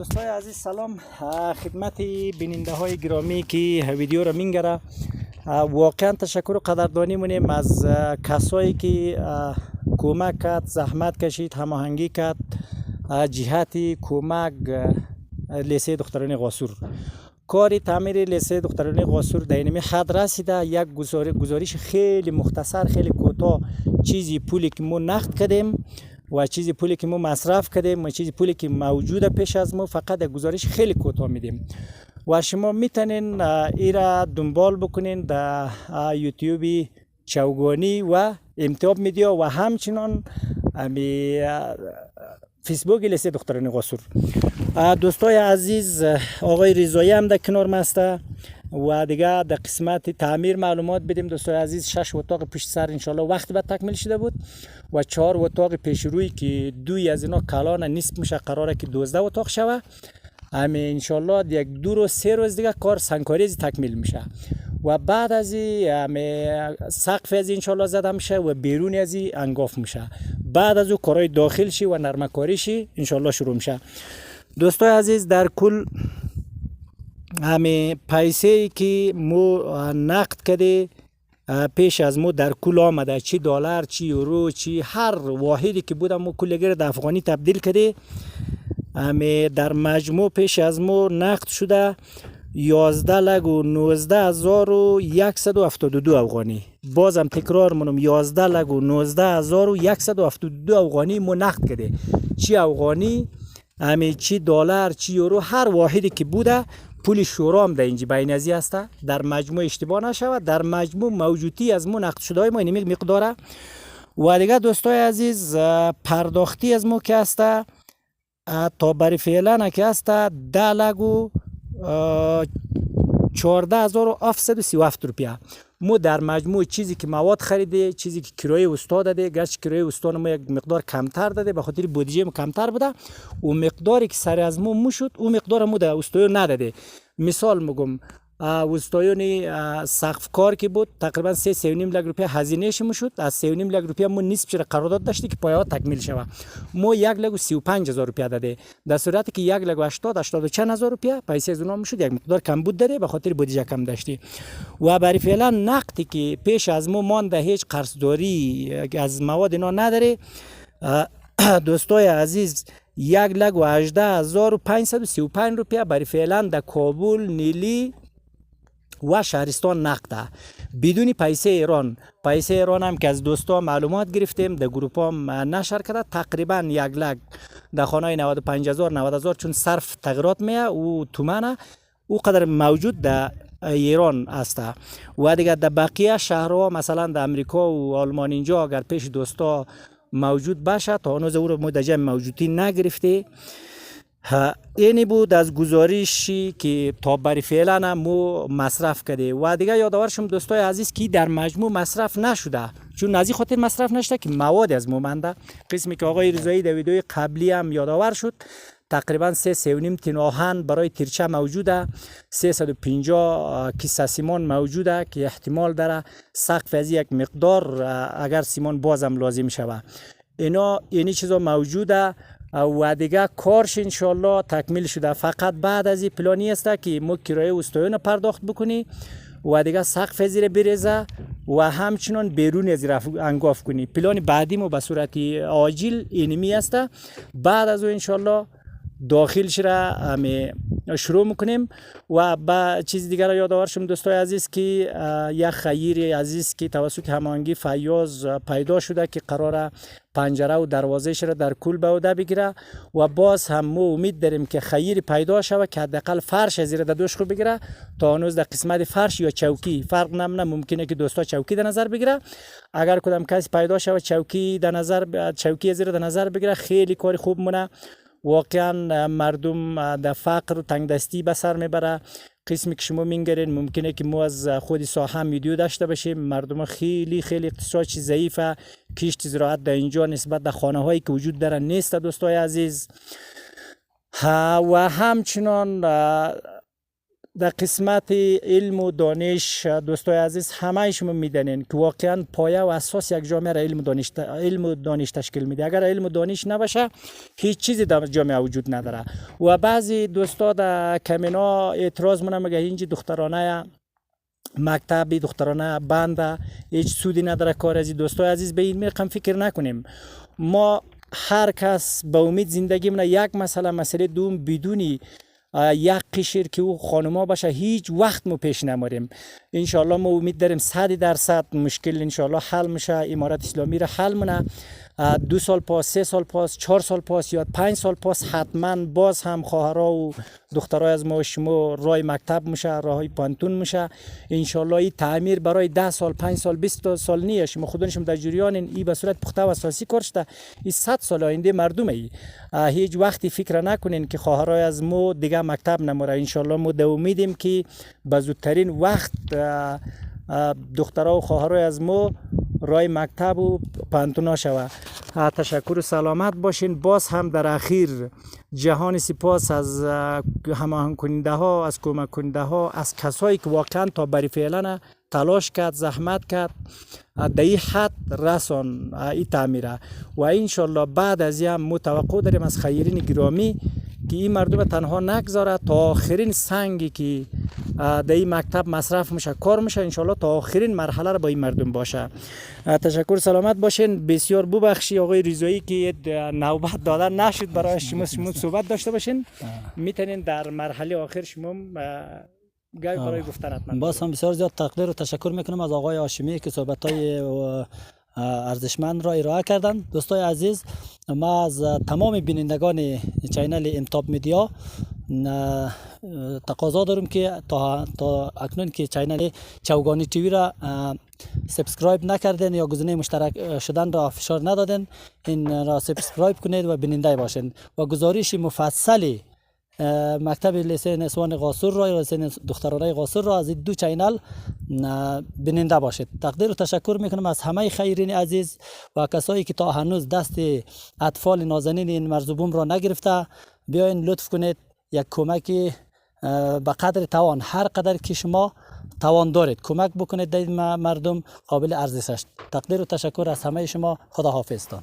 دوستای عزیز سلام خدمت بیننده های گرامی که ویدیو را مینگره. واقعا تشکر و قدردانی مونیم از کسایی که کمک کرد، زحمت کشید، هماهنگی کرد جهت کمک لیسه دختران قاصور. کار تعمیر لیسه دختران قاصور در این حد رسیده. یک گزارش خیلی مختصر، خیلی کوتاه، چیزی پولی که ما نقد کردیم و چیزی پولی که ما مصرف کردیم و چیزی پولی که موجوده پیش از ما، فقط یک گزارش خیلی کوتاه میدیم و شما میتونین ایرا دنبال بکنین در یوتیوب چوگانی و امتیاب میدیا و همچنان فیسبوک لیسه دختران قاصور. دوستای عزیز، آقای رضایی هم در کنار مسته و دیگه در قسمت تعمیر معلومات بدیم. دوستای عزیز، 6 اتاق پشت سر انشالله وقتی بعد تکمیل شده بود و 4 اتاق پیش روی که دوی از اینا کلان نصف میشه، قراره که 12 اتاق شوه. همین انشالله یک 2 روز 3 روز دیگه کار سنگکاری تکمیل میشه و بعد از این سقف از انشالله زده میشه و بیرون از این انگاف میشه. بعد از او کارهای داخل شی و نرمکاری شی انشالله شروع میشه. دوستای عزیز، در کل همه پیسه که مو نقد کده پیش از مو در کل آمده، چی دلار، چی یورو، چی هر واحدی که بوده مو کلگر در افغانی تبدیل کده. همه در مجموع پیش از مو نقد شده 11,19,172 افغانی. بازم تکرار منم 11,19,172 افغانی مو نقد کده. چی افغانی، همه چی دلار، چی یورو، هر واحدی که بوده پول شورا هم در اینجا بین ازی هسته. در مجموع اشتباه نشود، در مجموع موجودی از مو نقد شده های ما این مقداره. و دیگه دوستای عزیز، پرداختی از مو که هسته تا بری فعلا که هسته 10,14,737 روپیه. مو در مجموع چیزی که مواد خریده، چیزی که کرایه استاد داده، گرچه کرایه استاد ما یک مقدار کمتر داده به خاطر بودجه ما کمتر بوده، و مقداری که سر از مو شد او مقدار مو در استاد نداده. مثال میگم، استایون سقف کار که بود تقریبا 3.5 لک روپیه هزینهش میشد. از 3.5 لک روپیه مو نصف چرا قرارداد داشتی که پایه ها تکمیل شوه. مو 1,35,000 روپیه داده، در صورتی که 1,80,000 چند هزار روپیه پیسه از اونها میشد. یک مقدار کم بود داده به خاطر بودجه کم داشتی. و برای فعلا نقدی که پیش از مو مانده، هیچ قرضداری از مواد اینا نداره. دوستای عزیز، 1,18,535 روپیه برای فعلا در کابل، نیلی و شهرستان نقده بدون پیسه ایران. پیسه ایران هم که از دوستا معلومات گرفتیم، در گروپ هم نشر کرده، تقریبا 1 لک در خانه 95,000 90,000 چون صرف تغییرات میه و تومنه او قدر موجود در ایران است. و دیگه در بقیه شهرها مثلا در امریکا و آلمان اینجا اگر پیش دوستا موجود باشه، تا هنوز او رو مدجه موجودی نگرفته. اینی بود از گزارشی که تا بری فعلا مو مصرف کرده. و دیگه یادآور شم دوستای عزیز که در مجموع مصرف نشده، چون از این خاطر مصرف نشده که مواد از مو مانده. قسمی که آقای رضایی در ویدیوی قبلی هم یادآور شد، تقریبا 3.5 تن آهن برای تیرچه موجوده، 350 کیسه سیمان موجوده که احتمال داره سقف از یک مقدار اگر سیمان بازم لازم شوه. اینا یعنی چیزا موجوده و دیگه کارش انشالله تکمیل شده. فقط بعد از این پلانی است که ما کرایه استایون پرداخت بکنی و دیگه سقف زیر بریزه و همچنان بیرون از انگاف کنی. پلان بعدی ما به صورت عاجل اینمی است. بعد از او انشالله داخلش را شروع میکنیم. و با چیز دیگر را یادآور شم دوستای عزیز که یک خیر عزیز که توسط هماهنگی فیاض پیدا شده که قراره پنجره و دروازهش را در کل به عهده بگیره و باز هم ما امید داریم که خیر پیدا شود که حداقل فرش از زیر دوش رو بگیره. تا هنوز در قسمت فرش یا چوکی فرق نمونه، ممکنه که دوستا چوکی در نظر بگیره. اگر کدام کسی پیدا شود چوکی از زیر در نظر بگیره، خیلی کار خوب مونه. واقعا مردم در فقر و تنگ دستی به سر میبره. قسمی که شما میگرین ممکنه که ما از خود ساحه هم ویدیو داشته باشیم. مردم خیلی اقتصادش ضعیفه، کشت زراعت در اینجا نسبت به خانه هایی که وجود داره نیست دوستای عزیز. و همچنان در قسمت علم و دانش دوستای عزیز همه شما میدانین که واقعا پایه و اساس یک جامعه را علم و دانش تشکیل میده. اگر علم و دانش نباشه هیچ چیزی در جامعه وجود نداره. و بعضی دوستا در کمینا اعتراض مونه میگه اینجا دخترانه مکتبی دخترانه بنده هیچ سودی نداره کار. از دوستای عزیز به این رقم فکر نکنیم. ما هر کس به امید زندگی منه یک مسئله دوم بدونی یک قشر که او خانوما باشه هیچ وقت ما پیش نماریم. انشالله ما امید داریم 100% مشکل انشالله حل میشه. امارت اسلامی را حل منه 2 سال پاس 3 سال پاس 4 سال پاس یا 5 سال پاس حتما باز هم خواهرها و دخترای از ما و شما راه مکتب میشه، راه پانتون میشه. انشالله این تعمیر برای 10 سال 5 سال 20 سال نیه. شما خودشون در جریان این به صورت پخته و اساسی کار شده. این 100 سال آینده مردم ای هیچ وقتی فکر نکنین که خواهرای از ما دیگه مکتب نموره. انشالله ما در امیدیم که به زودترین وقت دخترها و خواهرای از ما رای مکتب و پانتونا شوه. تشکر و سلامت باشین. باز هم در اخیر جهان سپاس از هماهنگ کننده ها، از کمک کننده ها، از کسایی که واقعا تا بری فعلا تلاش کرد، زحمت کرد در این حد رسان این تعمیره. و انشالله بعد از این متوقع داریم از خیرین گرامی که این مردم تنها نگذاره تا آخرین سنگی که در این مکتب مصرف میشه کار میشه. انشالله تا آخرین مرحله را با این مردم باشه. تشکر سلامت باشین. بسیار ببخشی آقای رضایی که نوبت دادن نشد برای شما صحبت داشته باشین. میتونین در مرحله آخر شما گاهی برای گفتن حتما. باز هم بسیار زیاد تقدیر و تشکر میکنم از آقای هاشمی که صحبت‌های ارزشمند را ارائه کردن. دوستای عزیز، ما از تمام بینندگان چینل امتاب میدیا تقاضا دارم که تا اکنون که چینل چوگانی تیوی را سابسکرایب نکردین یا گزینه مشترک شدن را فشار ندادین، این را سابسکرایب کنید و بیننده باشین. و گزارش مفصلی مکتب لیسه نسوان قاصر را یا لیسه دخترانه قاصر را از این 2 چینل بیننده باشید. تقدیر و تشکر میکنم از همه خیرین عزیز و کسایی که تا هنوز دست اطفال نازنین این مرزبوم را نگرفته. بیاین لطف کنید یک کمکی به قدر توان، هر قدر که شما توان دارید کمک بکنید در مردم قابل ارزش است. تقدیر و تشکر از همه شما. خدا حافظتان.